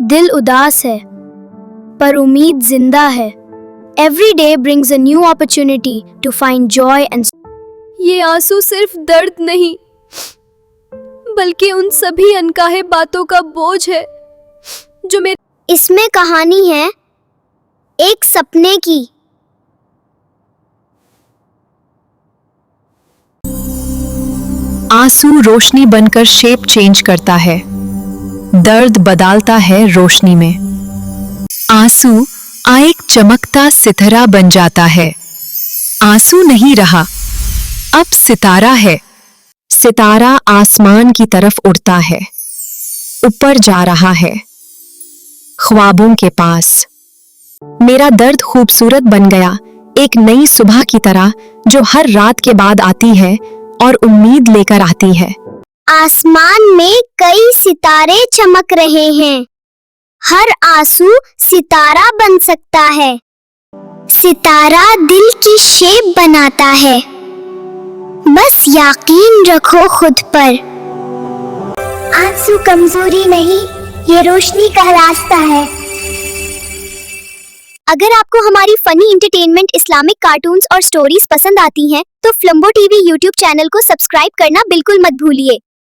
दिल उदास है पर उम्मीद जिंदा है। Every day brings a new opportunity to find joy and ये आंसू सिर्फ दर्द नहीं बल्कि उन सभी अनकाहे बातों का बोझ है जो मेरे। इसमें कहानी है एक सपने की। आंसू रोशनी बनकर शेप चेंज करता है, दर्द बदलता है रोशनी में। आंसू एक चमकता सितारा बन जाता है। आंसू नहीं रहा, अब सितारा है। सितारा आसमान की तरफ उड़ता है, ऊपर जा रहा है, ख्वाबों के पास। मेरा दर्द खूबसूरत बन गया, एक नई सुबह की तरह जो हर रात के बाद आती है और उम्मीद लेकर आती है। आसमान में कई सितारे चमक रहे हैं। हर आंसू सितारा बन सकता है। सितारा दिल की शेप बनाता है। बस यकीन रखो खुद पर। आंसू कमजोरी नहीं, ये रोशनी का रास्ता है। अगर आपको हमारी फनी एंटरटेनमेंट इस्लामिक कार्टून्स और स्टोरीज पसंद आती हैं, तो फ्लम्बो टीवी यूट्यूब चैनल को सब्सक्राइब करना बिल्कुल मत भूलिए।